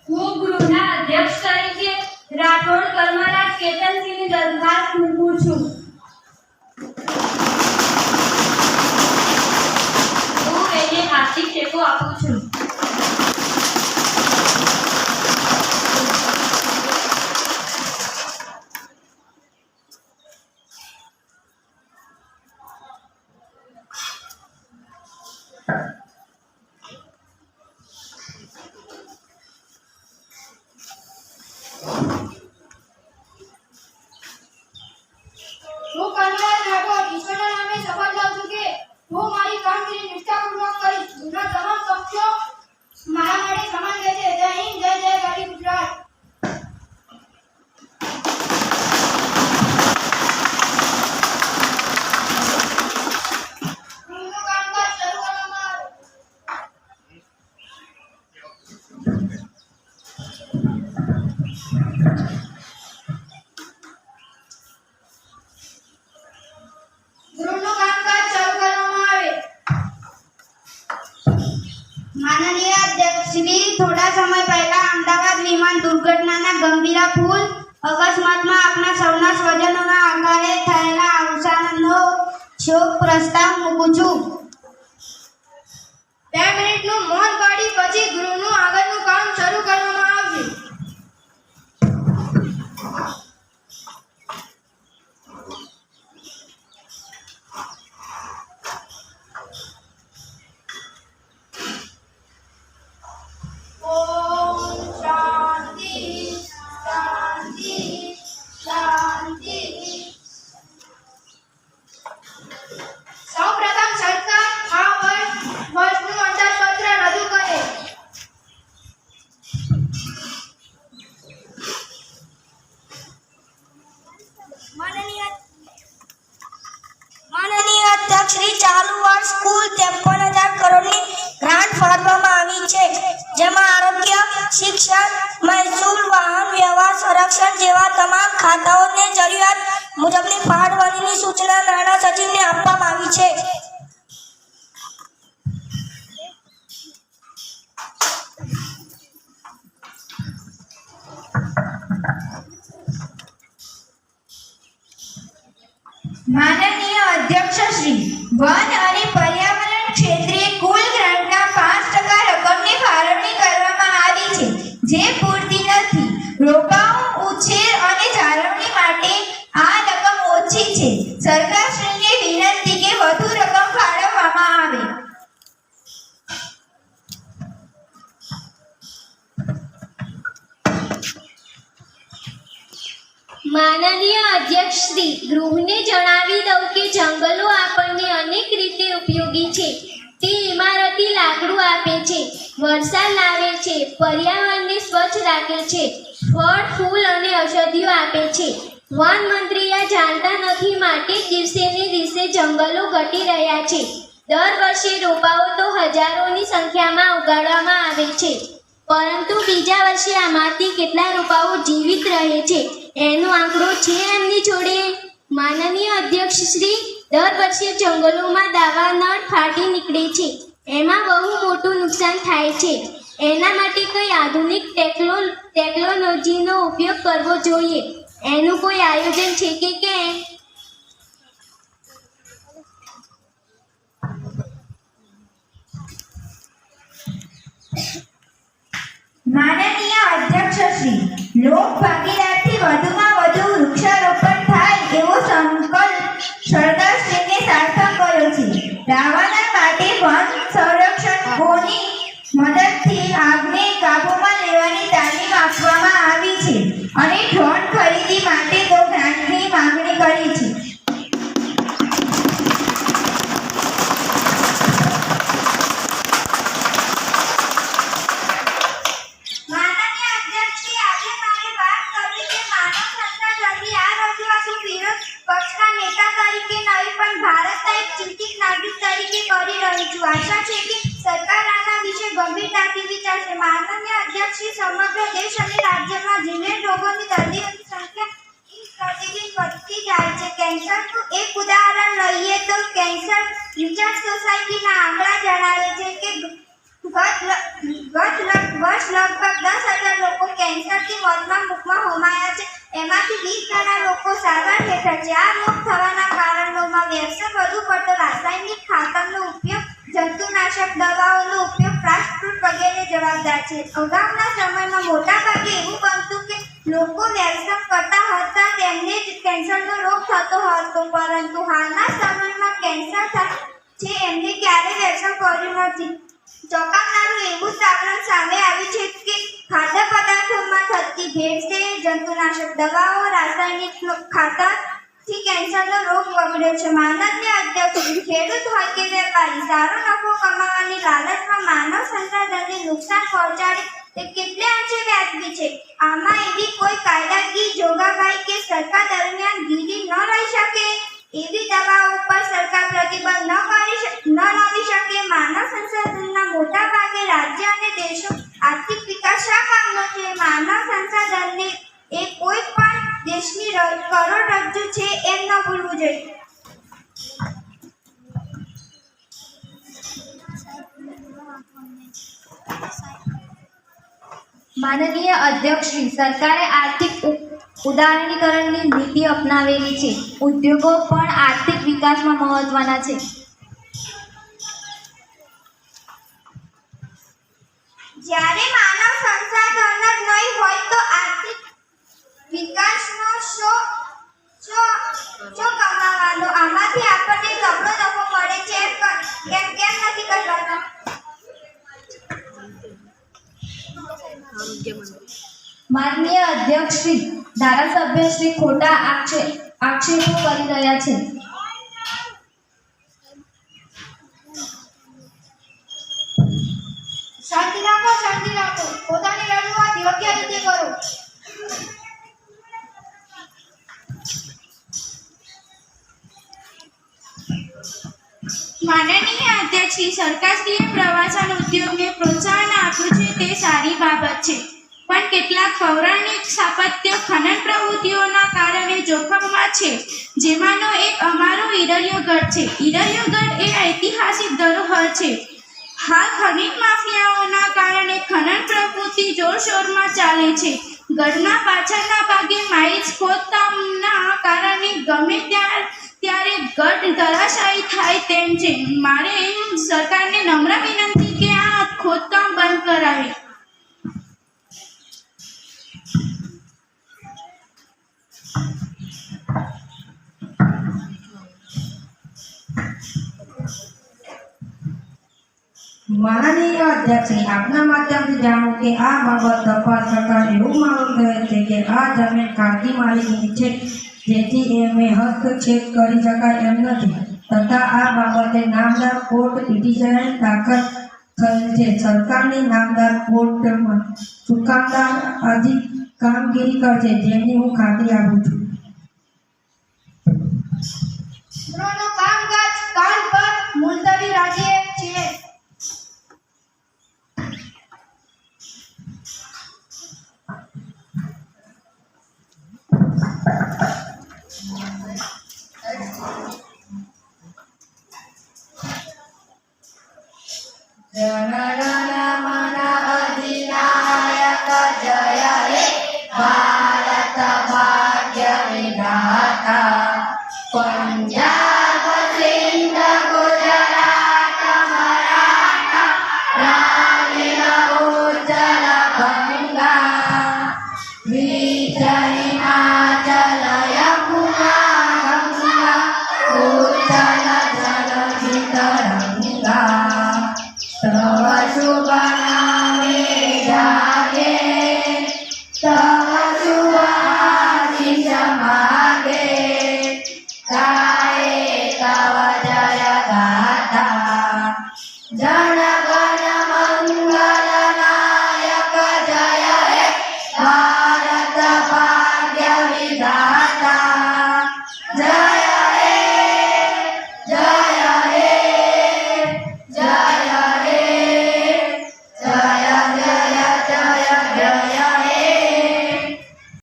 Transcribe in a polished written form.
હું ગૃહના અધ્યક્ષ તરીકે રાઠોડ કર્મરાજ કેતનસિંહની દરખાસ્ત મૂકું છું. હું એને આર્થિક ટેકો આપું છું. હું કર્મરાજ રાઠોડ ઈશ્વરના નામે શપથ લઉં છું કે હું મારી કામગીરી નિષ્ઠાપૂર્વક કરીશ. જૂના તમામ પક્ષો મારા માટે સમાન રહેશે. જય હિન્દ, જય જય ગરવી ગુજરાત. ગૃહનું કામકાજ શરૂ કરવામાં આવે. ગૃહનું કામકાજ શરૂ કરવામાં આવે. માનનીય અધ્યક્ષ શ્રી, થોડા સમય પહેલા અમદાવાદ વિમાન દુર્ઘટનાના ગંભીરાપૂર્ણ અકસ્માતમાં આપણા સૌના સ્વજનોના આઘાતે થયેલા અવસાનનો શોક પ્રસ્તાવ મૂકું છું. 2 મિનિટનું મૌન પાડી પછી ગૃહનું આગળનું કામ શરૂ કરવામાં આવશે. ઓમ શાંતિ શાંતિ શાંતિ. સૌપ્રથમ સરકાર આ વર્ષનું અંદાજપત્ર રજૂ કરે. માનનીય અધ્યક્ષ શ્રી, ચાલુ વર્ષ કુલ 53,000 કરોડની ગ્રાન્ટ ફાળવવામાં આવી છે, જેમાં આરોગ્ય, શિક્ષણ, મહેસૂલ, વાહન વ્યવહાર, સંરક્ષણ જેવા તમામ ખાતાઓને જરૂરિયાત મુજબની ફાળવણીની સૂચના નાણાં સચિવને આપવામાં આવી છે. માનનીય અધ્યક્ષ શ્રી, વન અને પર્યાવરણ ક્ષેત્રે કુલ ગ્રાન્ટના 5% રકમની ફાળવણી કરવામાં આવી છે, જે પૂરતી નથી. રોપાઓ, ઉછેર અને જાળવણી માટે આ રકમ ઓછી છે. સરકારશ્રીને વિનંતી કે વધુ રકમ ફાળવવામાં આવે. માનનીય અધ્યક્ષ શ્રી, ગૃહને જણાવી દઉં કે જંગલો આપણને અનેક રીતે ઉપયોગી છે. તે ઇમારતી લાકડું આપે છે, વરસાદ લાવે છે, પર્યાવરણને સ્વચ્છ રાખે છે, ફળ, ફૂલ અને ઔષધિઓ આપે છે. વન મંત્રી આ જાણતા નથી, માટે દિવસે ને દિવસે જંગલો ઘટી રહ્યા છે. દર વર્ષે રોપાઓ તો હજારોની સંખ્યામાં ઉગાડવામાં આવે છે, પરંતુ બીજા વર્ષે આમાંથી કેટલા રોપાઓ જીવિત રહે છે એનો આંકડો છે એમની જોડે? માનનીય અધ્યક્ષ શ્રી, દર વર્ષે જંગલોમાં દાવાનળ ફાટી નીકળે છે, એમાં બહુ મોટું નુકસાન થાય છે. એના માટે કોઈ આધુનિક ટેકનોલોજીનો ઉપયોગ કરવો જોઈએ. એનું કોઈ આયોજન છે કે કેમ? માનનીય અધ્યક્ષ શ્રી, લોક ભાગીદારીથી વધુમાં વધુ વૃક્ષારોપણ થાય એવો સંકલ્પ સરકારશ્રીને સાર્થક કર્યો છે. દાવાનળ માટે વન સંરક્ષકોની મદદથી આગને કાબૂમાં લેવાની તાલીમ આપવામાં આવી છે અને ડ્રોન ખરીદી માટે તો ગ્રાન્ટની માંગણી કરી છે. આશા છે કે સરકાર આના વિશે ગંભીરતાથી વિચારશે. માનનીય અધ્યક્ષ શ્રી, સમગ્ર દેશ અને રાજ્યમાં જીવલેણ રોગોની દર્દીઓની સંખ્યા પ્રતિદિન વધતી જાય છે. કેન્સરનું એક ઉદાહરણ લઈએ તો કેન્સર રિસર્ચ સોસાયટીના આંકડા જણાવે છે કે ગત વર્ષ લગભગ 10,000 એમાંથી 20 ગણા લોકો સારવાર હેઠળ છે. આ રોગ થવાના કારણોમાં વ્યસન, વધુ પડતો રાસાયણિક ખાતરનો ઉપયોગ, જંતુનાશક દવાઓનો ઉપયોગ, ફાસ્ટ ફૂડ વગેરે જવાબદાર છે. અગાઉના સમયમાં મોટાભાગે એવું બનતું કે લોકો વ્યસન કરતા હતા તેમને જ કેન્સરનો રોગ થતો હતો, પરંતુ હાલના સમયમાં કેન્સર થાય છે એમને ક્યારેય વ્યસન કર્યું નથી. ચોંકાવનારું એવું તારણ સામે આવ્યું છે કે ખાદ્ય પદાર્થોમાં થતી ભેળસેળ, જંતુનાશક દવાઓ, રાસાયણિક ખાતરથી કેન્સરનો રોગ વકર્યો છે. માનનીય અધ્યક્ષ, ખેડૂત હોય કે વેપારી, સારો નફો કમાવાની લાલચમાં માનવ સંસાધનને નુકસાન પહોંચાડે તે કેટલે અંશે વ્યાજબી છે? આમાં એવી કોઈ કાયદાકીય જોગવાઈ કે સરકાર દરમિયાનગીરી ન રહી શકે? એવી દવાઓ પર સરકાર પ્રતિબંધ ન લાવી શકે? માનવ સંસાધનના મોટા ભાગે રાજ્ય અને દેશો આર્થિક વિકાસ શા કામનો છે? માનવ સંસાધનને એ કોઈ પણ દેશની કરોડરજ્જુ છે એમ ન ભૂલવું જોઈએ. માનનીય અધ્યક્ષશ્રી, સરકારે આર્થિક ઉદારીકરણની નીતિ અપનાવેલી છે. ઉદ્યોગો પણ આર્થિક વિકાસમાં મહત્વના છે. જ્યારે માનવ સંસાધન જ નહીં હોય તો આર્થિક વિકાસનો શો કમાવાનો? આમાંથી આપણને જબરો નફો મળે છે કેમ નથી કરવાના? માનનીય અધ્યક્ષશ્રી, ધારાસભ્યશ્રી ખોટા આક્ષેપો કરી રહ્યા છે. શાંતિ રાખો. પોતાની રજૂઆત યોગ્ય રીતે કરો. માનનીય અધ્યક્ષશ્રી, સરકારશ્રીએ પ્રવાસન ઉદ્યોગને પ્રોત્સાહન આપ્યું છે તે સારી બાબત છે, પણ કેટલાક પૌરાણિક સ્થાપત્ય ખનન પ્રવૃત્તિઓના કારણે જોખમમાં છે. જેમાંનો એક અમારો ઈડરિયો ગઢ છે. ઈડરિયો ગઢ એ ઐતિહાસિક ધરોહર છે. હાલ ખનીજ માફિયાઓના કારણે ખનન પ્રવૃત્તિ જોરશોરમાં ચાલે છે. ગઢના પાછળના ભાગે માઇન્સ ખોદકામના કારણે ગમે ત્યારે ગઢ ધરાશાયી થાય તેમ છે. મારે સરકારને નમ્ર વિનંતી કે આ ખોદકામ બંધ કરાવે. માનનીય અધ્યક્ષશ્રી, આપના માધ્યમથી જાણો કે આ બાબત તપાસ કરતા એવું માલુમ થયેલ છે કે આ જમીન ખાનગી માલિકીની છે, જેથી એમે હસ્તક્ષેપ કરી શકાય એમ નથી. તથા આ બાબતે નામદાર કોર્ટ પિટિશન દાખલ થયેલ છે. સરકારની નામદાર કોર્ટમાં ચુકાદાર આદિ કામગીરી કરશે, જેની હું ખાતરી આપું છું. ગૃહનું કામકાજ કાલ પર મુલતવી રાખીએ છીએ. જનગણમન અધિનાયક જય હે ભારત ભાગ્ય વિધાતા. પંજાબ સિંધ ગુજરાત મરાઠા દ્રાવિડ ઉત્તર ગંગા વિજય હિમાચલ યમુના ગંગા ઉત્તર જલધિ તરંગા. તવ શુભ નામે જાગે, તવ શુભ આશીષ માગે, ગાયે તવ જય